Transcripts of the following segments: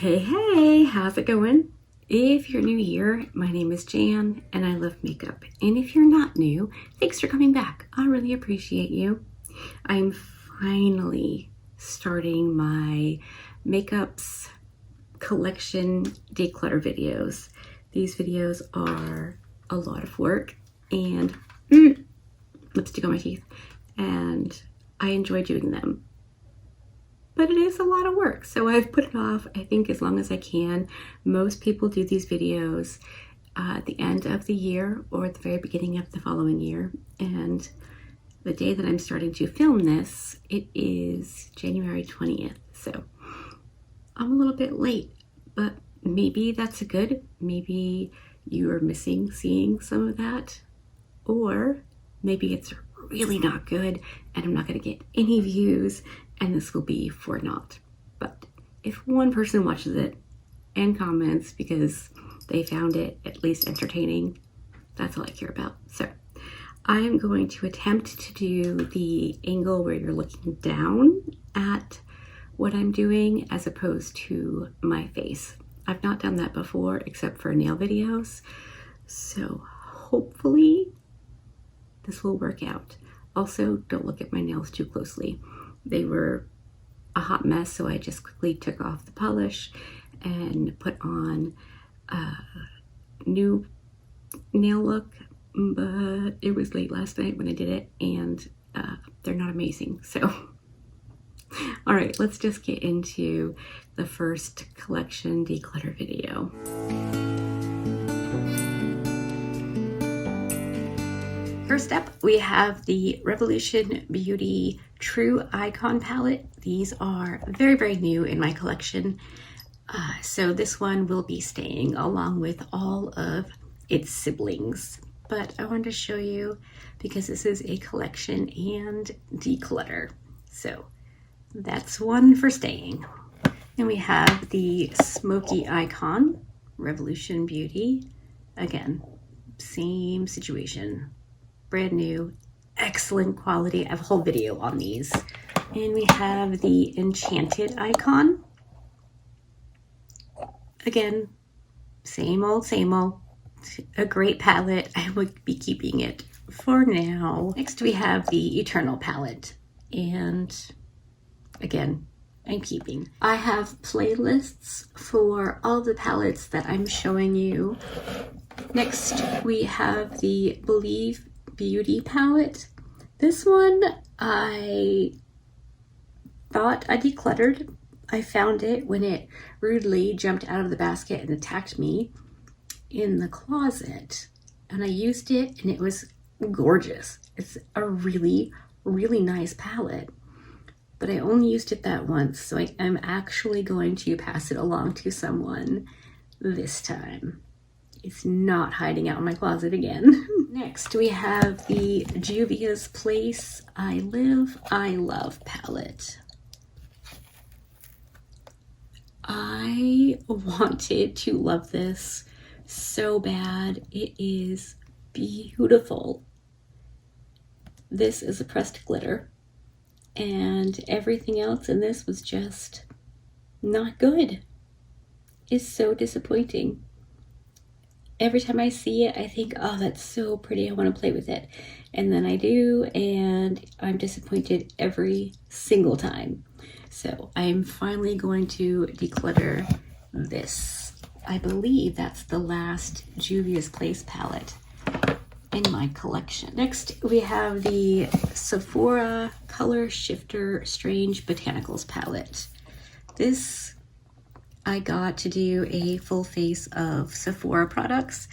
Hey, how's it going? If you're new here, my name is Jan and I love makeup. And if you're not new, thanks for coming back. I really appreciate you. I'm finally starting my makeups collection declutter videos. These videos are a lot of work and lipstick on my teeth, and I enjoy doing them. But it is a lot of work, so I've put it off, I think, as long as I can. Most people do these videos at the end of the year or at the very beginning of the following year. And the day that I'm starting to film this, it is January 20th. So I'm a little bit late, but maybe that's a good. Maybe you are missing seeing some of that, or maybe it's really not good and I'm not going to get any views and this will be for naught. But if one person watches it and comments because they found it at least entertaining, that's all I care about. So I am going to attempt to do the angle where you're looking down at what I'm doing as opposed to my face. I've not done that before except for nail videos, so hopefully this will work out. Also, don't look at my nails too closely. They were a hot mess, so I just quickly took off the polish and put on a new nail look, but it was late last night when I did it, and they're not amazing. So, all right, let's just get into the first collection declutter video. First up, we have the Revolution Beauty True Icon palette. These are very, very new in my collection. So this one will be staying along with all of its siblings. But I wanted to show you because this is a collection and declutter. So that's one for staying. And we have the Smoky Icon, Revolution Beauty. Again, same situation. Brand new, excellent quality. I have a whole video on these. And we have the Enchanted Icon. Again, same old, same old. A great palette. I would be keeping it for now. Next we have the Eternal palette. And again, I'm keeping. I have playlists for all the palettes that I'm showing you. Next we have the Believe Beauty palette. This one I thought I decluttered. I found it when it rudely jumped out of the basket and attacked me in the closet, and I used it and it was gorgeous. It's a really, really nice palette, but I only used it that once, so I am actually going to pass it along to someone this time. It's not hiding out in my closet again. Next, we have the Juvia's Place I Live, I Love palette. I wanted to love this so bad. It is beautiful. This is a pressed glitter, and everything else in this was just not good. It's so disappointing. Every time I see it, I think, oh, that's so pretty, I want to play with it. And then I do, and I'm disappointed every single time. So I'm finally going to declutter this. I believe that's the last Juvia's Place palette in my collection. Next, we have the Sephora Color Shifter Strange Botanicals palette. This I got to do a full face of Sephora products,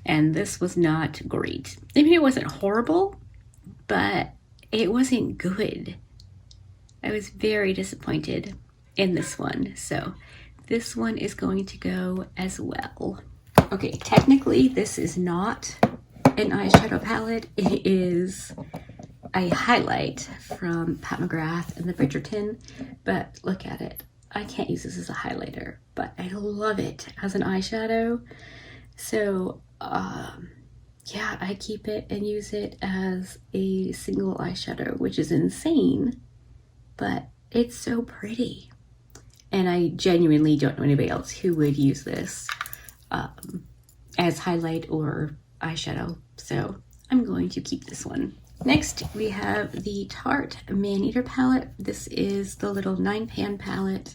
and this was not great. I mean, it wasn't horrible, but it wasn't good. I was very disappointed in this one, so this one is going to go as well. Okay, technically this is not an eyeshadow palette. It is a highlight from Pat McGrath and the Bridgerton, but look at it. I can't use this as a highlighter, but I love it as an eyeshadow. So yeah, I keep it and use it as a single eyeshadow, which is insane, but it's so pretty. And I genuinely don't know anybody else who would use this as highlight or eyeshadow. So I'm going to keep this one. Next, we have the Tarte Man-Eater palette. This is the little 9-pan palette.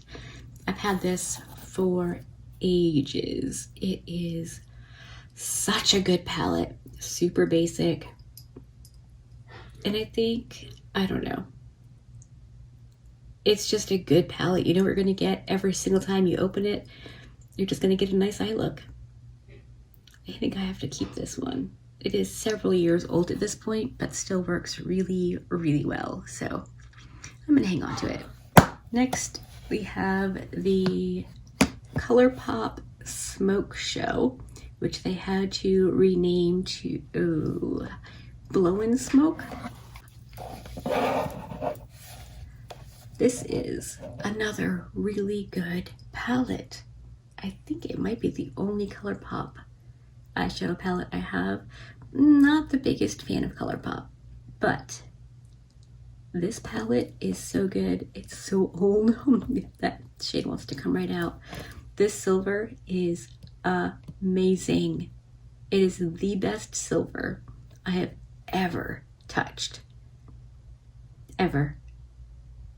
I've had this for ages. It is such a good palette, super basic. And I think, I don't know, it's just a good palette. You know what you're gonna get every single time you open it. You're just gonna get a nice eye look. I think I have to keep this one. It is several years old at this point, but still works really, really well. So I'm gonna hang on to it. Next, we have the ColourPop Smoke Show, which they had to rename to Blow and Smoke. This is another really good palette. I think it might be the only ColourPop eyeshadow palette I have. Not the biggest fan of ColourPop, but this palette is so good. It's so old. That shade wants to come right out. This silver is amazing. It is the best silver I have ever touched. Ever.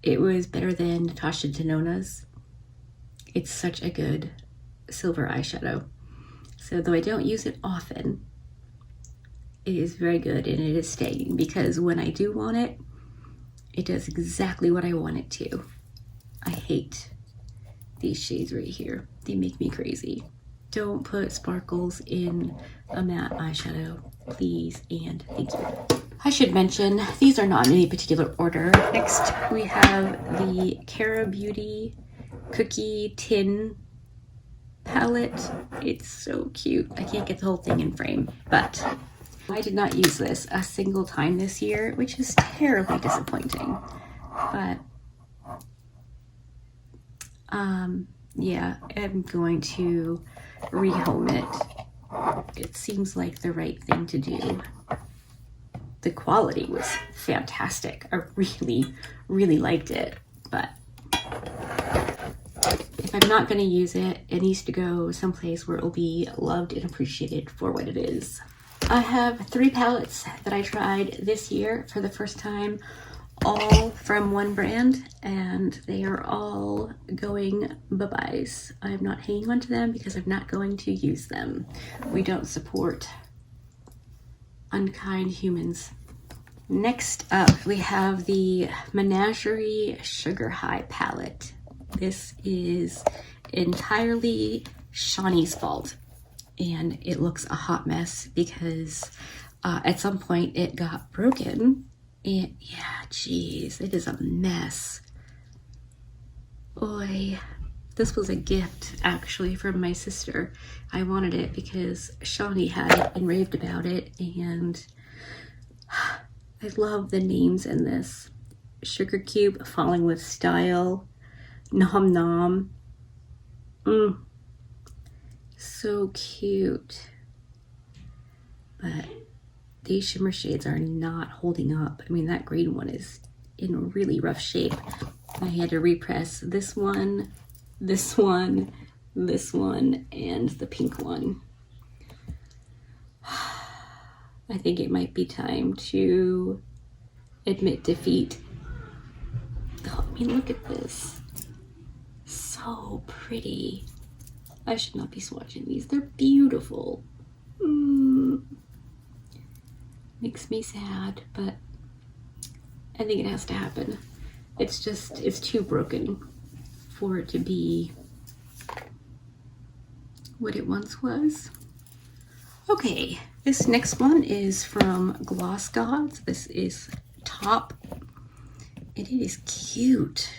It was better than Natasha Denona's. It's such a good silver eyeshadow. So though I don't use it often, it is very good and it is staying, because when I do want it, it does exactly what I want it to. I hate these shades right here. They make me crazy. Don't put sparkles in a matte eyeshadow, please and thank you. I should mention, these are not in any particular order. Next, we have the Cara Beauty Cookie Tin palette. It's so cute. I can't get the whole thing in frame, but I did not use this a single time this year, which is terribly disappointing. But yeah, I'm going to rehome it. It seems like the right thing to do. The quality was fantastic. I really, really liked it, but if I'm not going to use it, it needs to go someplace where it will be loved and appreciated for what it is. I have 3 palettes that I tried this year for the first time, all from one brand, and they are all going bye-byes. I'm not hanging on to them because I'm not going to use them. We don't support unkind humans. Next up, we have the Menagerie Sugar High palette. This is entirely Shawnee's fault, and it looks a hot mess because at some point it got broken. And yeah, geez, it is a mess. Boy, this was a gift actually from my sister. I wanted it because Shawnee had it and raved about it, and I love the names in this. Sugar Cube, Falling with Style, Nom Nom. So cute. But these shimmer shades are not holding up. I mean, that green one is in really rough shape. I had to repress this one, this one, this one, and the pink one. I think it might be time to admit defeat. Oh, I mean, look at this. So pretty. I should not be swatching these. They're beautiful. Makes me sad, but I think it has to happen. It's just, it's too broken for it to be what it once was. Okay, this next one is from Gloss Gods. This is Top, and it is cute.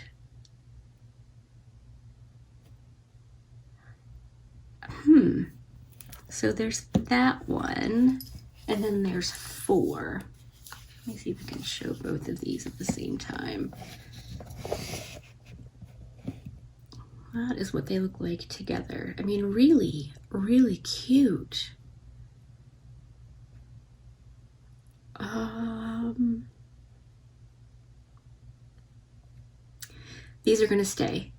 So there's that one, and then there's 4. Let me see if I can show both of these at the same time. That is what they look like together. I mean, really, really cute. These are gonna stay.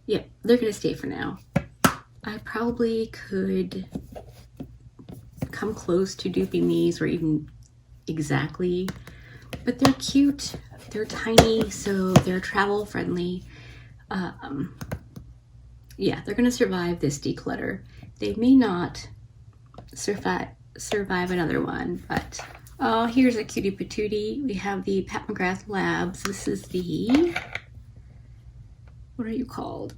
yeah, they're gonna stay for now. I probably could come close to duping these, or even exactly, but they're cute. They're tiny, so they're travel friendly. Yeah, they're gonna survive this declutter. They may not survive another one, but oh, here's a cutie patootie. We have the Pat McGrath Labs. This is the, what are you called?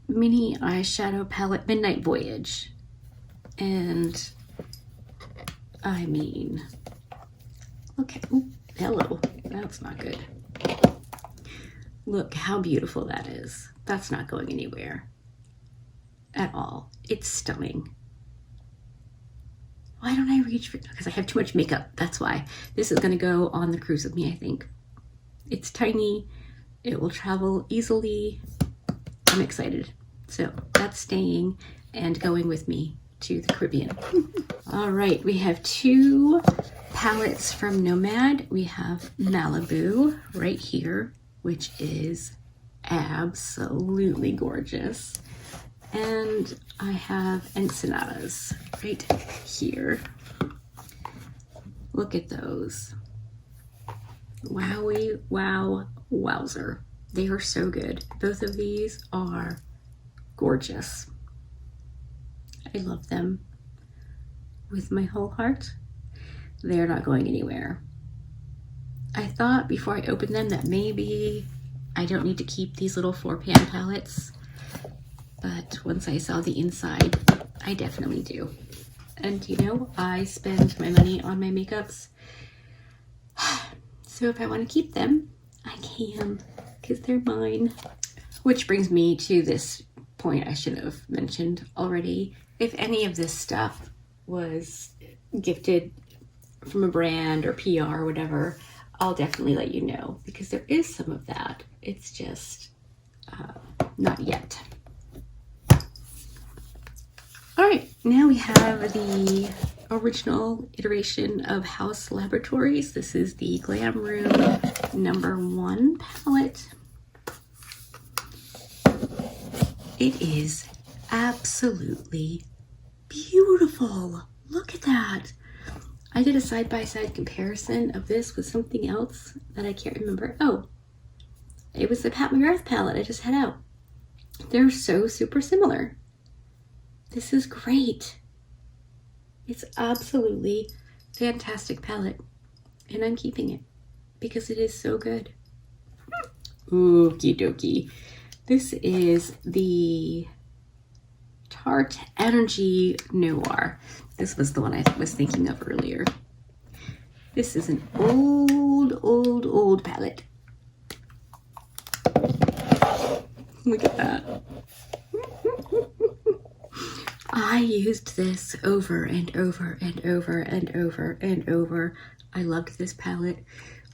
Mini eyeshadow palette, Midnight Voyage. And I mean, okay, ooh, hello, that's not good. Look how beautiful that is. That's not going anywhere at all. It's stunning. Why don't I reach for it? Because I have too much makeup. That's why. This is going to go on the cruise with me, I think. It's tiny. It will travel easily. I'm excited. So that's staying and going with me to the Caribbean. All right, we have 2 palettes from Nomad. We have Malibu right here, which is absolutely gorgeous. And I have Ensenadas right here. Look at those. Wowie, wow, wowzer. They are so good. Both of these are gorgeous. I love them with my whole heart. They're not going anywhere. I thought before I opened them that maybe I don't need to keep these little 4-pan palettes, but once I saw the inside, I definitely do. And you know, I spend my money on my makeups, so if I want to keep them, I can, because they're mine. Which brings me to this point I should have mentioned already. If any of this stuff was gifted from a brand or PR or whatever, I'll definitely let you know, because there is some of that. It's just not yet. All right, now we have the original iteration of House Laboratories. This is the Glam Room #1 palette. It is absolutely beautiful. Look at that. I did a side-by-side comparison of this with something else that I can't remember. Oh, it was the Pat McGrath palette I just had out. They're so super similar. This is great. It's absolutely fantastic palette, and I'm keeping it because it is so good. Okie dokie. This is the Tarte Energy Noir. This was the one I was thinking of earlier. This is an old palette. Look at that. I used this over and over and over and over and over. I loved this palette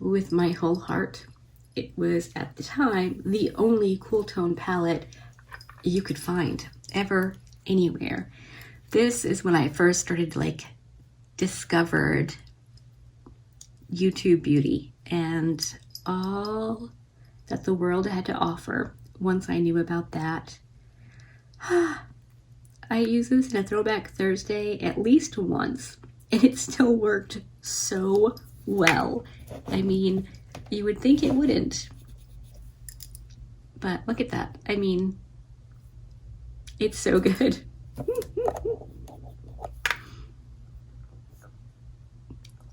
with my whole heart. It was, at the time, the only cool tone palette you could find ever, anywhere. This is when I first started to discovered YouTube beauty and all that the world had to offer. Once I knew about that, I used this in a Throwback Thursday at least once, and it still worked so well. I mean, you would think it wouldn't, but look at that. I mean, it's so good.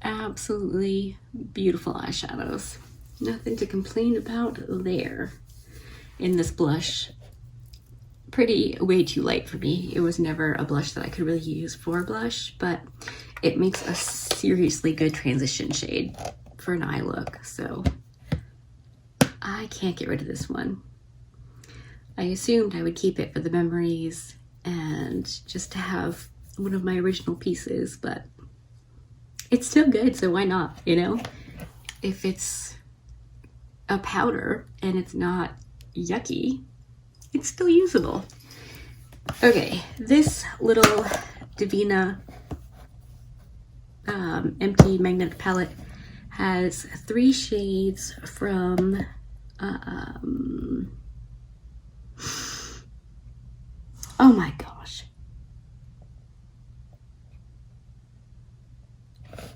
Absolutely beautiful eyeshadows. Nothing to complain about there. In this blush, way too light for me. It was never a blush that I could really use for blush, but it makes a seriously good transition shade for an eye look, so I can't get rid of this one. I assumed I would keep it for the memories and just to have one of my original pieces, but it's still good, so why not, you know? If it's a powder and it's not yucky, it's still usable. Okay, this little Divina empty magnetic palette has 3 shades from Oh my gosh.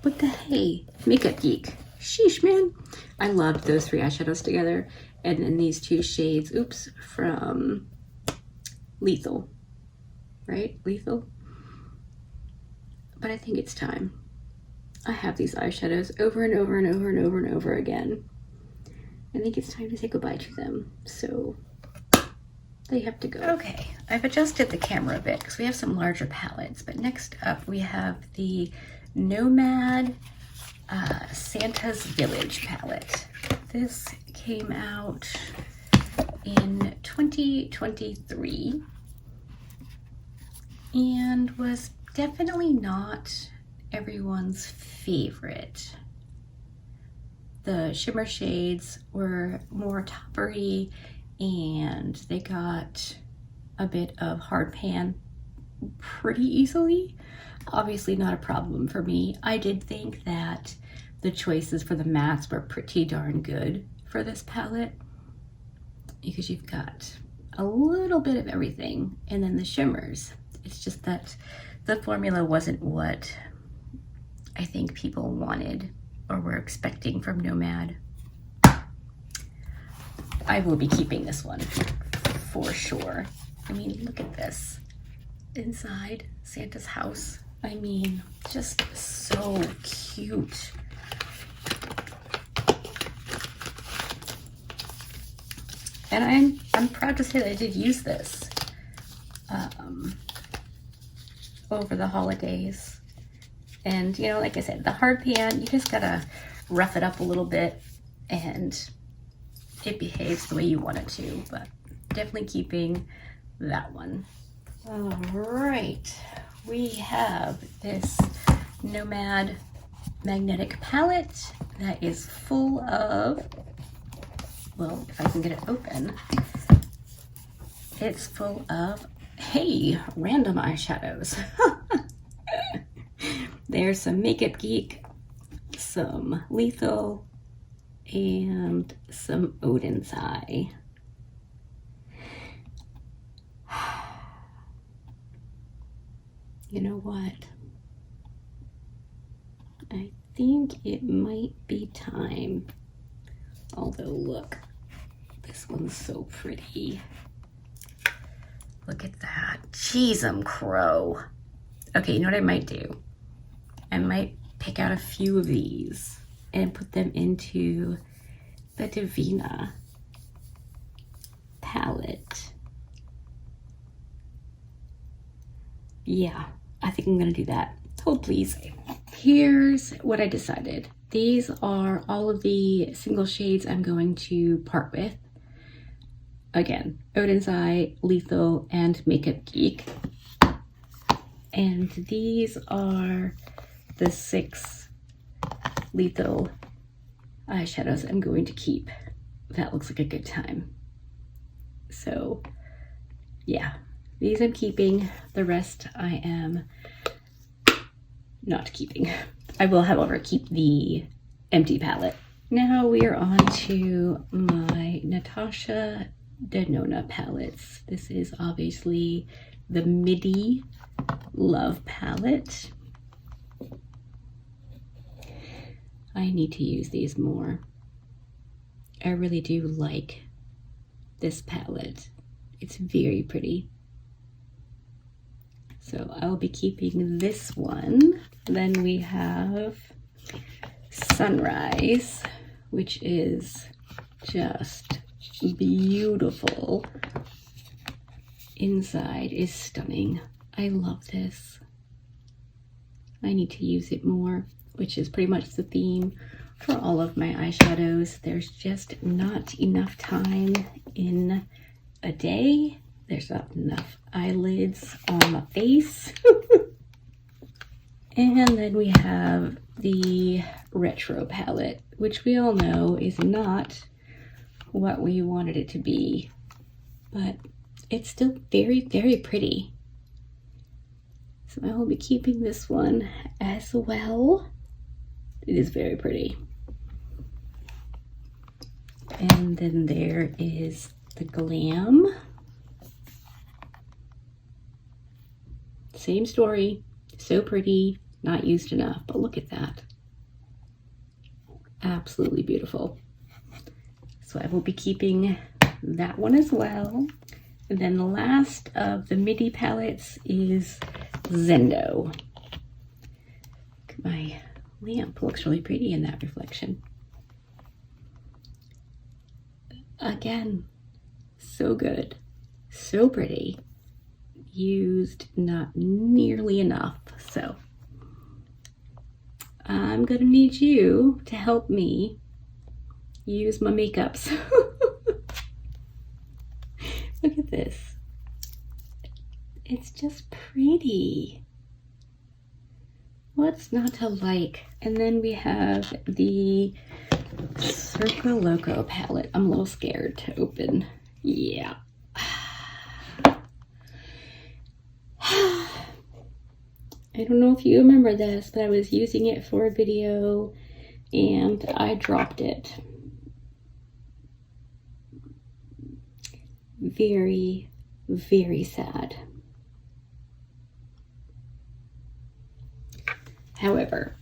What the hey? Makeup Geek. Sheesh, man. I loved those 3 eyeshadows together. And then these 2 shades, oops, from Lethal. Right? Lethal? But I think it's time. I have these eyeshadows over and over and over and over and over again. I think it's time to say goodbye to them. So they have to go. Okay, I've adjusted the camera a bit because we have some larger palettes. But next up we have the Nomad Santa's Village palette. This came out in 2023 and was definitely not everyone's favorite. The shimmer shades were more toppery and they got a bit of hard pan pretty easily. Obviously not a problem for me. I did think that the choices for the mattes were pretty darn good for this palette because you've got a little bit of everything, and then the shimmers. It's just that the formula wasn't what I think people wanted or were expecting from Nomad. I will be keeping this one for sure. I mean, look at this. Inside Santa's house. I mean, just so cute. And I'm proud to say that I did use this over the holidays. And you know, like I said, the hard pan, you just gotta rough it up a little bit and it behaves the way you want it to, but definitely keeping that one. All right, we have this Nomad magnetic palette that is full of, well, if I can get it open, it's full of, hey, random eyeshadows. There's some Makeup Geek, some Lethal, and some Odin's Eye. You know what? I think it might be time. Although, look, this one's so pretty. Look at that. Jeez, crow. Okay, you know what I might do? I might pick out a few of these and put them into the Divina palette. Yeah, I think I'm gonna do that. Hold please. Here's what I decided. These are all of the single shades I'm going to part with. Again, Odin's Eye, Lethal, and Makeup Geek. And these are the 6 Lethal eyeshadows I'm going to keep. That looks like a good time. So yeah, these I'm keeping. The rest I am not keeping. I will, however, keep the empty palette. Now we are on to my Natasha Denona palettes. This is obviously the Midi Love palette. I need to use these more. I really do like this palette. It's very pretty. So I'll be keeping this one. Then we have Sunrise, which is just beautiful. Inside is stunning. I love this. I need to use it more, which is pretty much the theme for all of my eyeshadows. There's just not enough time in a day. There's not enough eyelids on my face. And then we have the Retro palette, which we all know is not what we wanted it to be, but it's still very, very pretty. So I will be keeping this one as well. It is very pretty. And then there is the Glam. Same story, so pretty, not used enough, but look at that. Absolutely beautiful. So I will be keeping that one as well. And then the last of the MIDI palettes is Zendo. My lamp looks really pretty in that reflection. Again, so good, so pretty. Used not nearly enough, so I'm gonna need you to help me use my makeups. Look at this. It's just pretty. What's not to like? And then we have the Circo Loco palette. I'm a little scared to open. Yeah. I don't know if you remember this, but I was using it for a video and I dropped it. Very, very sad. However,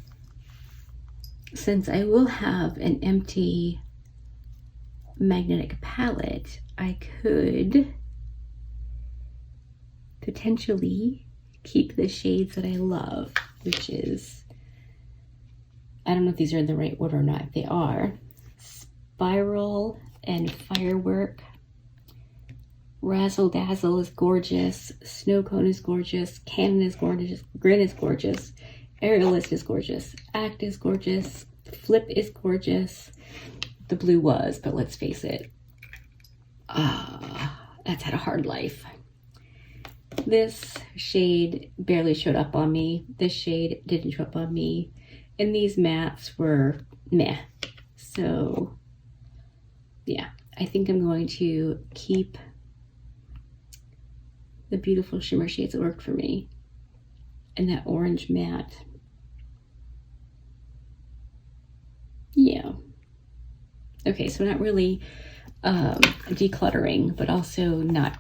since I will have an empty magnetic palette, I could potentially keep the shades that I love, which is, I don't know if these are in the right order or not. If they are, Spiral and Firework. Razzle Dazzle is gorgeous. Snow Cone is gorgeous. Cannon is gorgeous. Grin is gorgeous. Aerialist is gorgeous. Act is gorgeous. Flip is gorgeous. The blue was, but let's face it, that's had a hard life. This shade barely showed up on me. This shade didn't show up on me. And these mattes were meh. So yeah, I think I'm going to keep the beautiful shimmer shades that worked for me. And that orange matte. Yeah. Okay, so not really decluttering, but also not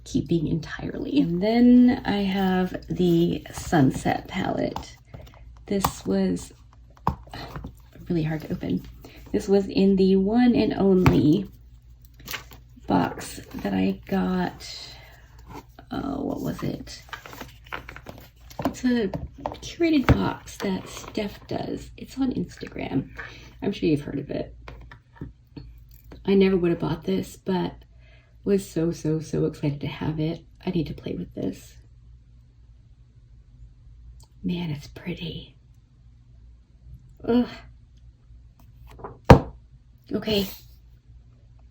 keeping entirely. And then I have the Sunset palette. This was really hard to open. This was in the one and only box that I got. What was it? It's a curated box that Steph does. It's on Instagram. I'm sure you've heard of it. I never would have bought this, but was so excited to have it. I need to play with this. Man, it's pretty. Ugh. Okay.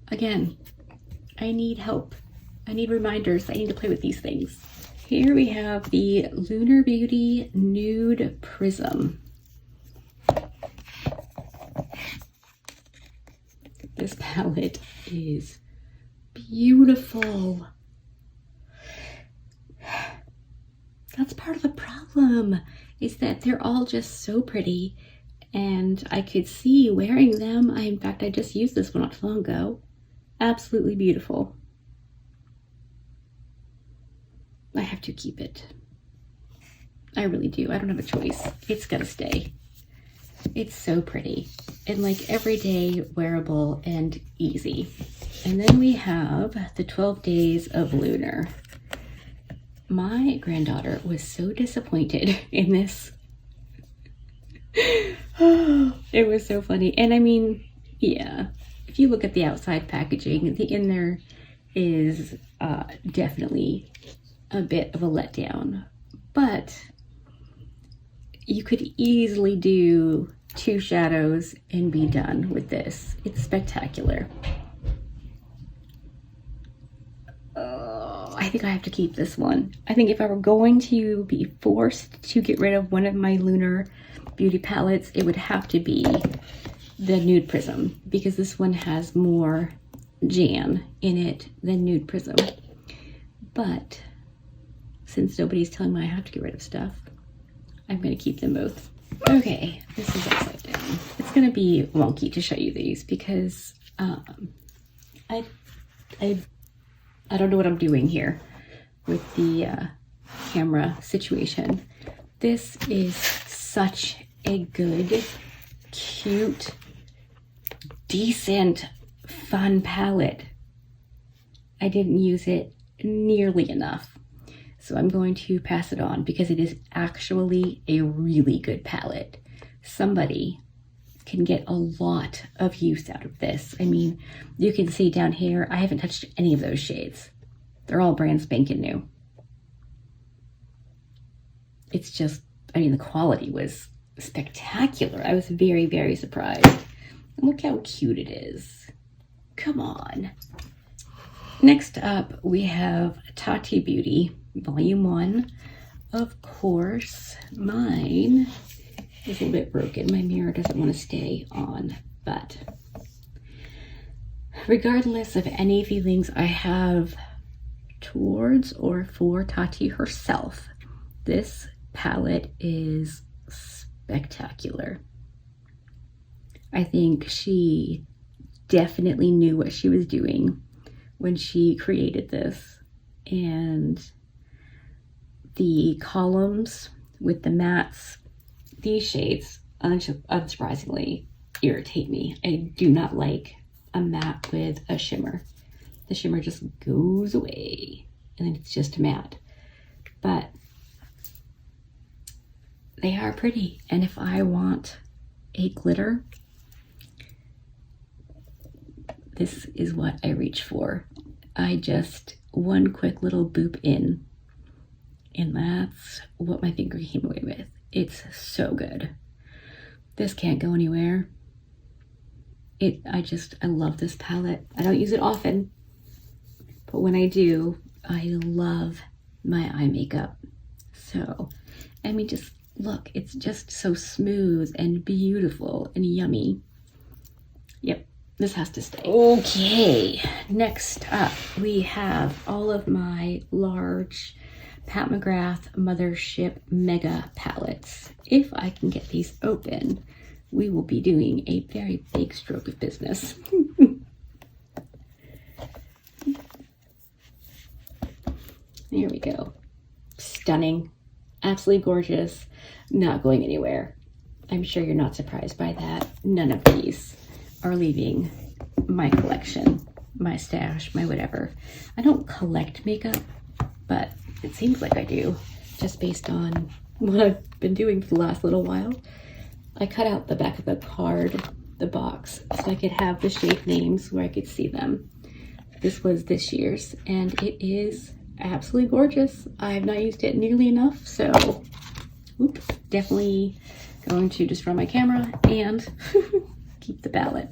Again, I need help. I need reminders. I need to play with these things. Here we have the Lunar Beauty Nude Prism. This palette is beautiful. That's part of the problem, is that they're all just so pretty, and I could see wearing them. In fact, I just used this one not too long ago. Absolutely beautiful. I have to keep it. I really do. I don't have a choice. It's gonna stay. It's so pretty and like everyday wearable and easy. And then we have the 12 Days of Lunar. My granddaughter was so disappointed in this. It was so funny. And I mean, yeah, if you look at the outside packaging, the in there is definitely a bit of a letdown, but you could easily do 2 shadows and be done with this. It's spectacular. I think I have to keep this one. I think if I were going to be forced to get rid of one of my Lunar Beauty palettes, it would have to be the Nude Prism, because this one has more Jan in it than Nude Prism. But since nobody's telling me I have to get rid of stuff, I'm going to keep them both. Okay, this is upside down. It's going to be wonky to show you these because I don't know what I'm doing here with the camera situation. This is such a good, cute, decent, fun palette. I didn't use it nearly enough, so I'm going to pass it on because it is actually a really good palette. Somebody can get a lot of use out of this. I mean, you can see down here, I haven't touched any of those shades. They're all brand spanking new. It's just, I mean, the quality was spectacular. I was very, very surprised. And look how cute it is. Come on. Next up, we have Tati Beauty, Volume 1. Of course, mine is a little bit broken. My mirror doesn't want to stay on, but regardless of any feelings I have towards or for Tati herself, this palette is spectacular. I think she definitely knew what she was doing when she created this, and the columns with the mattes, these shades unsurprisingly irritate me. I do not like a matte with a shimmer. The shimmer just goes away and then it's just a matte. But they are pretty, and if I want a glitter, this is what I reach for. I just, one quick little boop in, and that's what my finger came away with. It's so good. This can't go anywhere. I love this palette. I don't use it often, but when I do, I love my eye makeup. So, I mean, just look, it's just so smooth and beautiful and yummy. Yep, this has to stay. Okay, next up, we have all of my large Pat McGrath Mothership Mega palettes. If I can get these open, we will be doing a very big stroke of business. There we go. Stunning, absolutely gorgeous, not going anywhere. I'm sure you're not surprised by that. None of these are leaving my collection, my stash, my whatever. I don't collect makeup, but it seems like I do, just based on what I've been doing for the last little while. I cut out the back of the card, the box, so I could have the shade names where I could see them. This was this year's, and it is absolutely gorgeous. I have not used it nearly enough, so oops, definitely going to destroy my camera and keep the palette.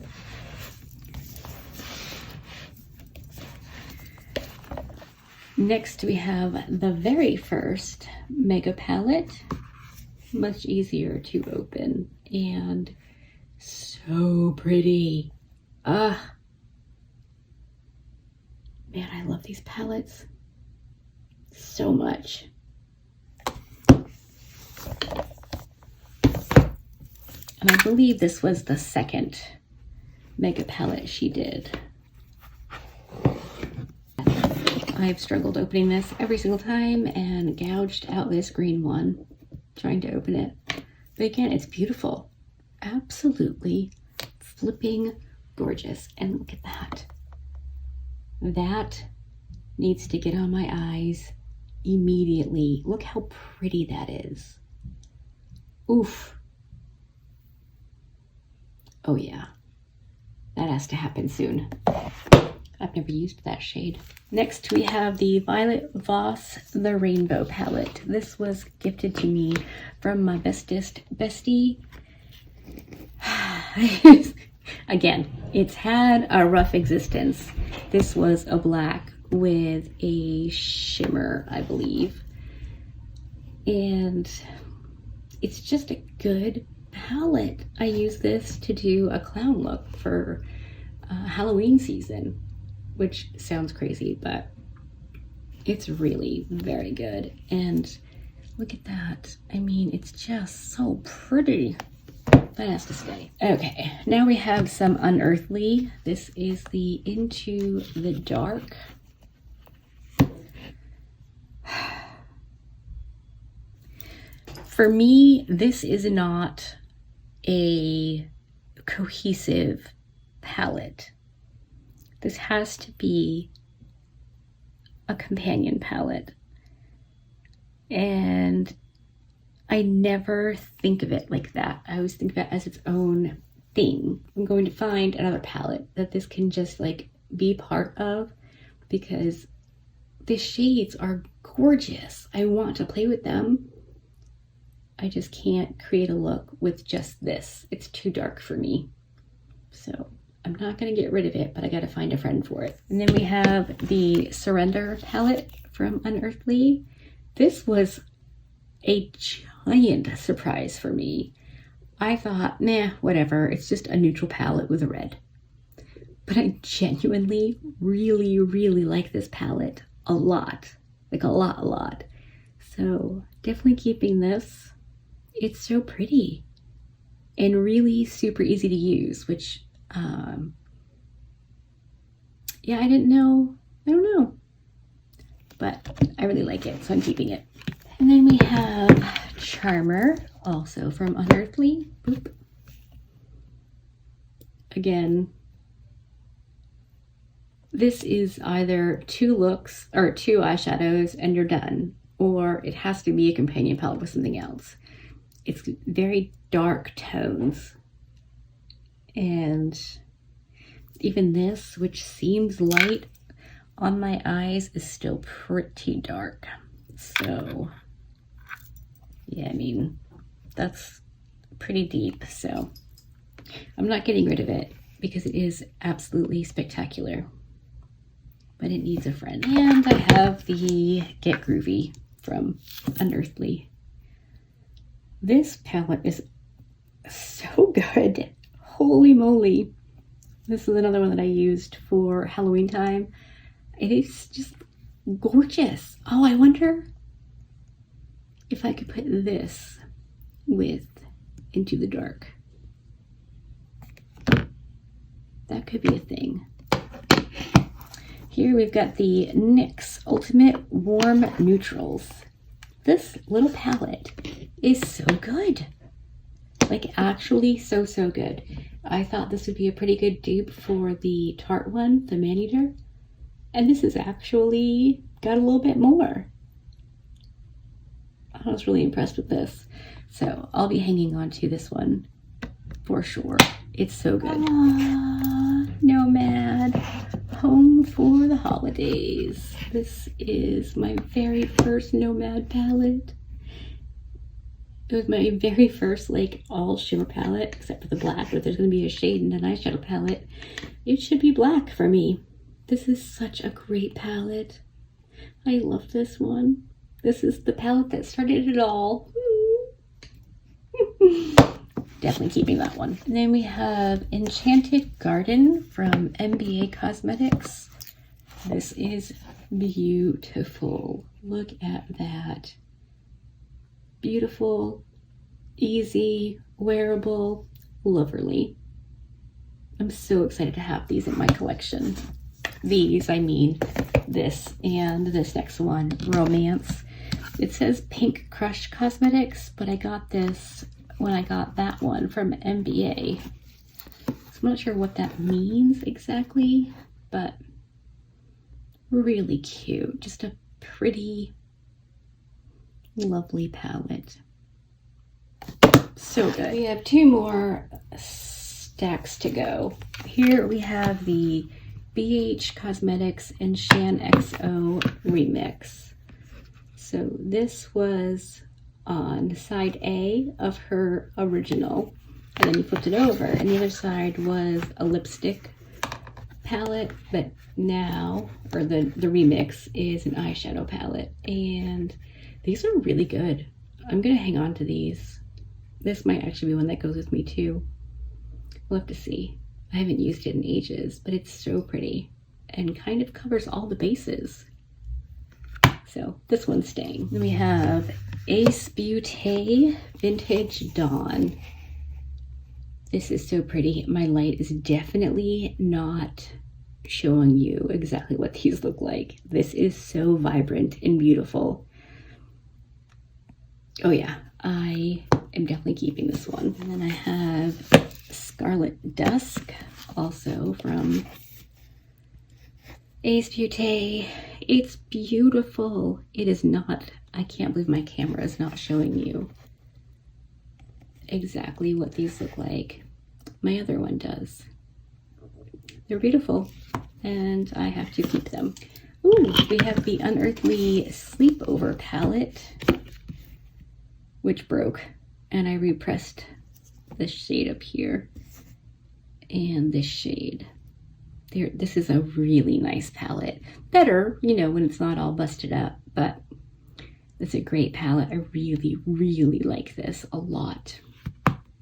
Next, we have the very first Mega palette. Much easier to open and so pretty. Ah, man, I love these palettes so much. And I believe this was the second Mega palette she did. I've struggled opening this every single time and gouged out this green one trying to open it. But again, it's beautiful. Absolutely flipping gorgeous. And look at that. That needs to get on my eyes immediately. Look how pretty that is. Oof. Oh yeah. That has to happen soon. I've never used that shade. Next, we have the Violet Voss The Rainbow palette. This was gifted to me from my bestest bestie. Again, it's had a rough existence. This was a black with a shimmer, I believe. And it's just a good palette. I use this to do a clown look for Halloween season, which sounds crazy, but it's really very good. And look at that. I mean, it's just so pretty. That has to stay. Okay, now we have some Unearthly. This is the Into the Dark. For me, this is not a cohesive palette. This has to be a companion palette. And I never think of it like that. I always think of it as its own thing. I'm going to find another palette that this can just like be part of, because the shades are gorgeous. I want to play with them. I just can't create a look with just this. It's too dark for me. So I'm not going to get rid of it, but I got to find a friend for it. And then we have the Surrender palette from Unearthly. This was a giant surprise for me. I thought, nah, whatever. It's just a neutral palette with a red. But I genuinely really, really like this palette a lot. Like a lot. So definitely keeping this. It's so pretty and really super easy to use, which, yeah, I didn't know. I don't know. But I really like it, so I'm keeping it. And then we have Charmer, also from Unearthly. Boop. Again, this is either 2 looks or 2 eyeshadows and you're done, or it has to be a companion palette with something else. It's very dark tones. And even this, which seems light on my eyes, is still pretty dark. So yeah, I mean, that's pretty deep. So I'm not getting rid of it because it is absolutely spectacular, but it needs a friend. And I have the Get Groovy from Unearthly. This palette is so good. Holy moly. This is another one that I used for Halloween time. It is just gorgeous. Oh, I wonder if I could put this with Into the Dark. That could be a thing. Here we've got the NYX Ultimate Warm Neutrals. This little palette is so good. Like actually so good. I thought this would be a pretty good dupe for the Tarte one, the Maneater. And this is actually got a little bit more. I was really impressed with this. So I'll be hanging on to this one for sure. It's so good. Nomad, home for the holidays. This is my very first Nomad palette. It was my very first like all shimmer palette, except for the black, but there's going to be a shade in an eyeshadow palette. It should be black for me. This is such a great palette. I love this one. This is the palette that started it all. Definitely keeping that one. And then we have Enchanted Garden from MBA Cosmetics. This is beautiful. Look at that. Beautiful, easy, wearable, loverly. I'm so excited to have these in my collection. These, I mean this and this next one, Romance. It says Pink Crush Cosmetics, but I got this when I got that one from MBA. So I'm not sure what that means exactly, but really cute. Just a pretty, lovely palette. So good. We have 2 more stacks to go. Here we have the BH Cosmetics and Shan XO Remix. So this was on side A of her original, and then you flipped it over, and the other side was a lipstick palette, but now, or the remix is an eyeshadow palette, and these are really good. I'm gonna hang on to these. This might actually be one that goes with me too. We'll have to see. I haven't used it in ages, but it's so pretty and kind of covers all the bases. So this one's staying. Then we have Ace Beauté Vintage Dawn. This is so pretty. My light is definitely not showing you exactly what these look like. This is so vibrant and beautiful. Oh yeah, I am definitely keeping this one. And then I have Scarlet Dusk, also from Ace Beauté. It's beautiful. It is not, I can't believe my camera is not showing you exactly what these look like. My other one does. They're beautiful, and I have to keep them. Ooh, we have the Unearthly Sleepover palette, which broke, and I repressed this shade up here and this shade. There, this is a really nice palette. Better, you know, when it's not all busted up, but it's a great palette. I really, really like this a lot.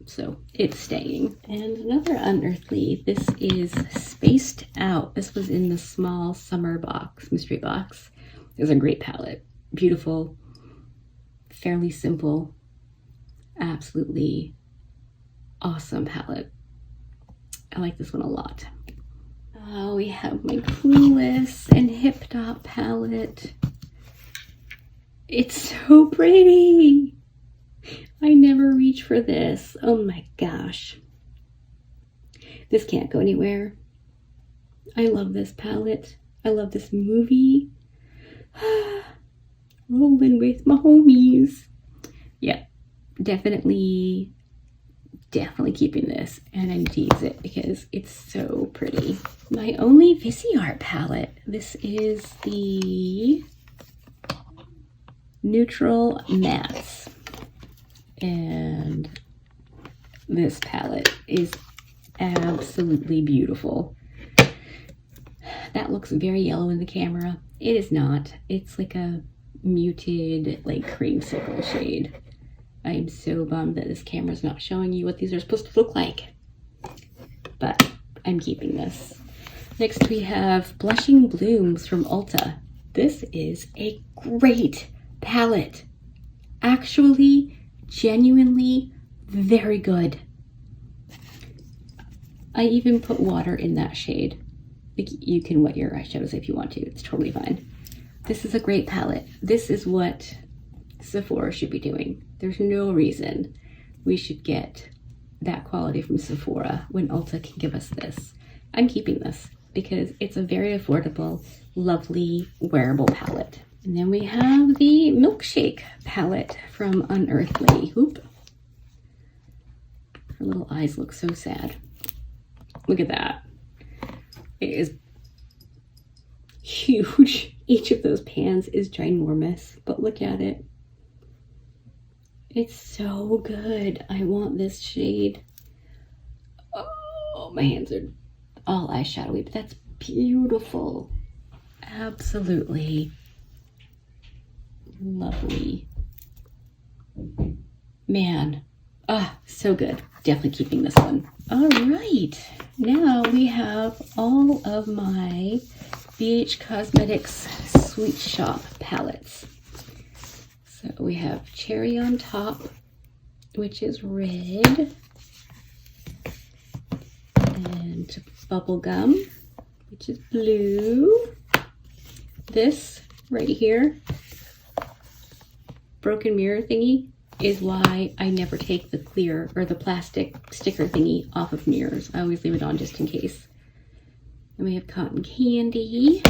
So it's staying. And another Unearthly, this is Spaced Out. This was in the small summer box, mystery box. It was a great palette. Beautiful, fairly simple, absolutely awesome palette. I like this one a lot. We have my Clueless and Hip Hop palette. It's so pretty. I never reach for this. Oh my gosh. This can't go anywhere. I love this palette. I love this movie. Rolling with my homies. Yeah, definitely keeping this, and I need to use it because it's so pretty. My only Viseart palette. This is the Neutral Mattes. And this palette is absolutely beautiful. That looks very yellow in the camera. It is not. It's like a muted, like creamsicle shade. I am so bummed that this camera's not showing you what these are supposed to look like. But I'm keeping this. Next we have Blushing Blooms from Ulta. This is a great palette. Actually, genuinely very good. I even put water in that shade. You can wet your eyeshadows if you want to. It's totally fine. This is a great palette. This is what Sephora should be doing. There's no reason we should get that quality from Sephora when Ulta can give us this. I'm keeping this because it's a very affordable, lovely, wearable palette. And then we have the Milkshake palette from Unearthly. Oop. Her little eyes look so sad. Look at that. It is huge. Each of those pans is ginormous, but look at it. It's so good. I want this shade. Oh, my hands are all eyeshadowy, but that's beautiful. Absolutely lovely. Man, so good. Definitely keeping this one. All right, now we have all of my BH Cosmetics Sweet Shop palettes. So we have Cherry on Top, which is red, and Bubblegum, which is blue. This right here, broken mirror thingy, is why I never take the clear or the plastic sticker thingy off of mirrors. I always leave it on just in case. And we have Cotton Candy,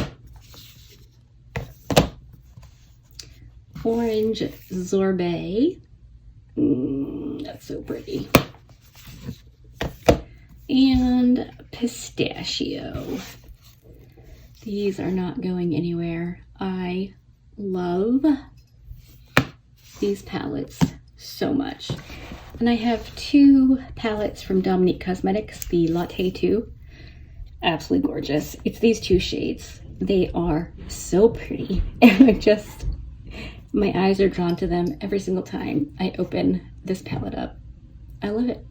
Orange Sorbet. That's so pretty. And Pistachio. These are not going anywhere. I love these palettes so much. And I have two palettes from Dominique Cosmetics, the Latte 2. Absolutely gorgeous. It's these two shades. They are so pretty. And my eyes are drawn to them every single time I open this palette up. I love it.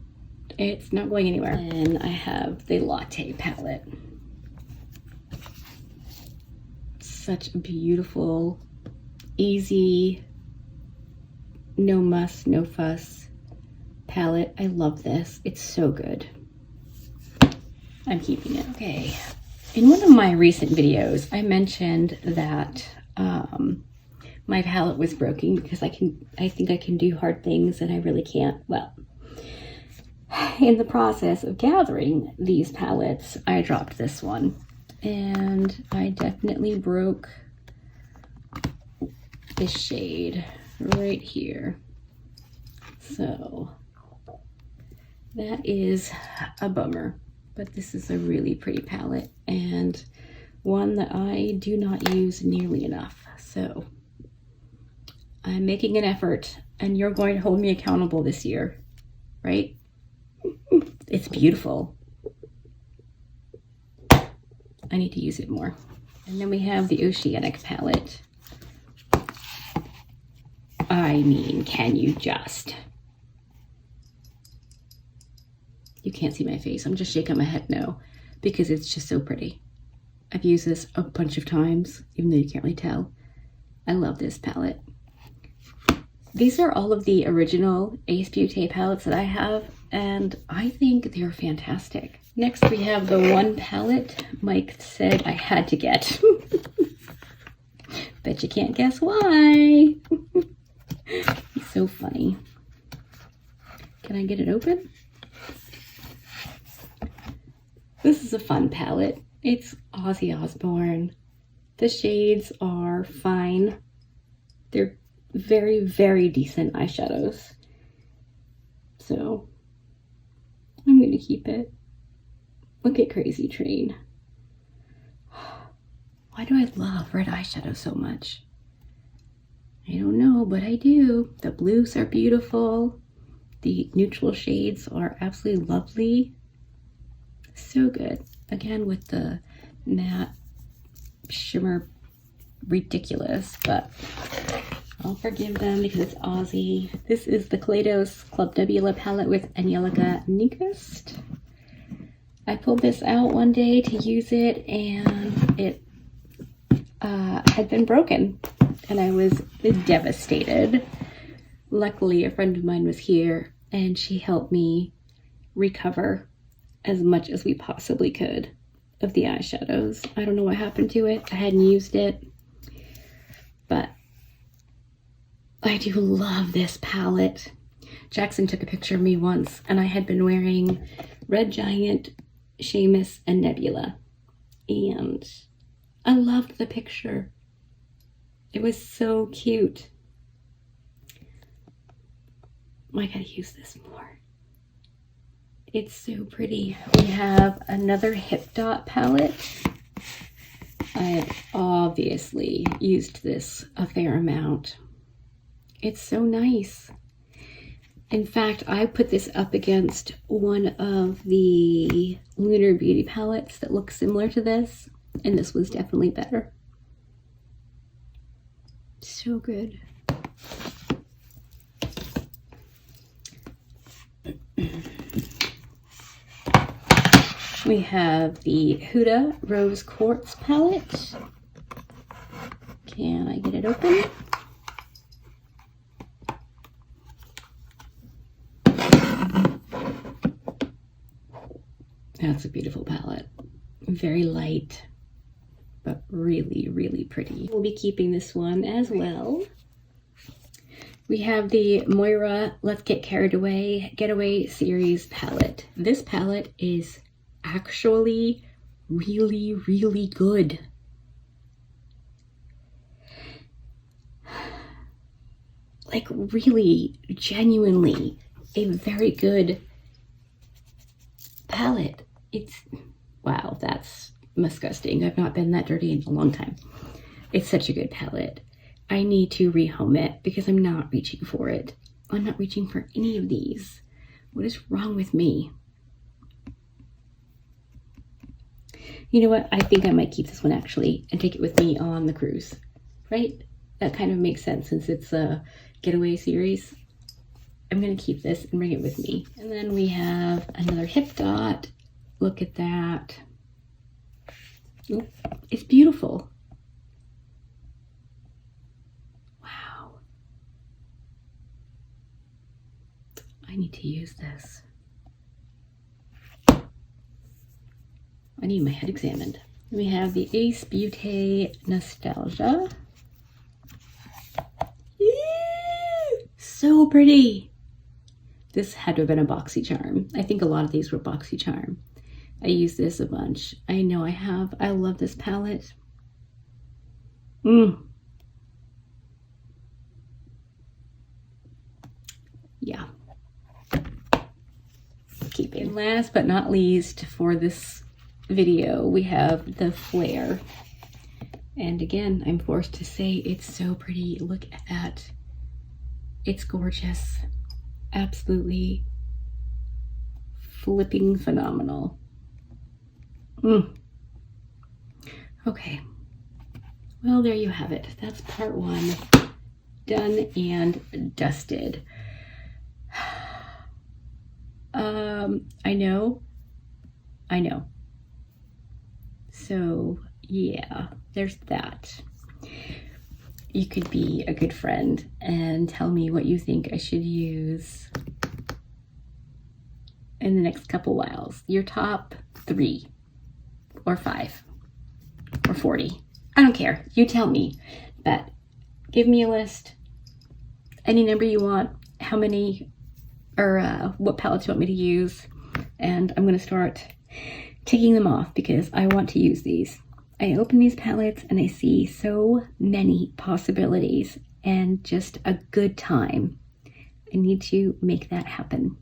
It's not going anywhere. And I have the Latte palette. Such a beautiful, easy, no muss, no fuss palette. I love this. It's so good. I'm keeping it. Okay. In one of my recent videos, I mentioned that my palette was broken because I think I can do hard things and I really can't. Well, in the process of gathering these palettes, I dropped this one and I definitely broke this shade right here. So that is a bummer, but this is a really pretty palette and one that I do not use nearly enough. So I'm making an effort and you're going to hold me accountable this year, right? It's beautiful. I need to use it more. And then we have the Oceanic palette. I mean, can you just? You can't see my face. I'm just shaking my head no, because it's just so pretty. I've used this a bunch of times, even though you can't really tell. I love this palette. These are all of the original Ace Beauté palettes that I have, and I think they're fantastic. Next, we have the one palette Mike said I had to get. Bet you can't guess why. He's so funny. Can I get it open? This is a fun palette. It's Ozzy Osbourne. The shades are fine. They're very, very decent eyeshadows. So I'm going to keep it. Look at Crazy Train. Why do I love red eyeshadow so much? I don't know, but I do. The blues are beautiful. The neutral shades are absolutely lovely. So good. Again, with the matte shimmer, ridiculous, but I'll forgive them because it's Aussie. This is the Kaleidos Club Nebula palette with Angelica Nyquist. I pulled this out one day to use it and it had been broken and I was devastated. Luckily, a friend of mine was here and she helped me recover as much as we possibly could of the eyeshadows. I don't know what happened to it. I hadn't used it, but I do love this palette. Jackson took a picture of me once and I had been wearing Red Giant, Seamus, and Nebula. And I loved the picture. It was so cute. I gotta use this more. It's so pretty. We have another Hip Dot palette. I have obviously used this a fair amount. It's so nice. In fact, I put this up against one of the Lunar Beauty palettes that looks similar to this, and this was definitely better. So good. We have the Huda Rose Quartz palette. Can I get it open? That's a beautiful palette. Very light, but really, really pretty. We'll be keeping this one as well. We have the Moira Let's Get Carried Away Getaway Series palette. This palette is actually really, really good. Like really, genuinely, a very good palette. It's, wow, that's disgusting. I've not been that dirty in a long time. It's such a good palette. I need to rehome it because I'm not reaching for it. I'm not reaching for any of these. What is wrong with me? You know what? I think I might keep this one actually and take it with me on the cruise, right? That kind of makes sense since it's a getaway series. I'm going to keep this and bring it with me. And then we have another Hip Dot. Look at that. Ooh, it's beautiful. Wow. I need to use this. I need my head examined. We have the Ace Beauté Nostalgia. so pretty. This had to have been a BoxyCharm. I think a lot of these were BoxyCharm. I use this a bunch. I know I have. I love this palette. Yeah. Keep it. And last but not least for this video, we have the Flare. And again, I'm forced to say it's so pretty. Look at, it's gorgeous. Absolutely flipping phenomenal. Okay. Well, there you have it. That's part 1 done and dusted. I know. So yeah, there's that. You could be a good friend and tell me what you think I should use in the next couple whiles. Your top 3 or 5 or 40. I don't care. You tell me. But give me a list. Any number you want. How many or what palettes you want me to use. And I'm going to start taking them off because I want to use these. I open these palettes and I see so many possibilities and just a good time. I need to make that happen.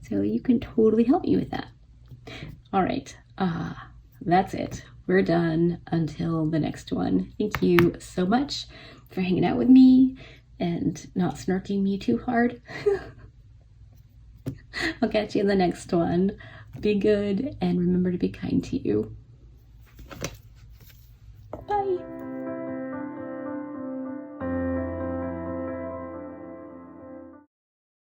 So you can totally help me with that. All right, that's it. We're done until the next one. Thank you so much for hanging out with me and not snarking me too hard. I'll catch you in the next one. Be good and remember to be kind to you. Bye.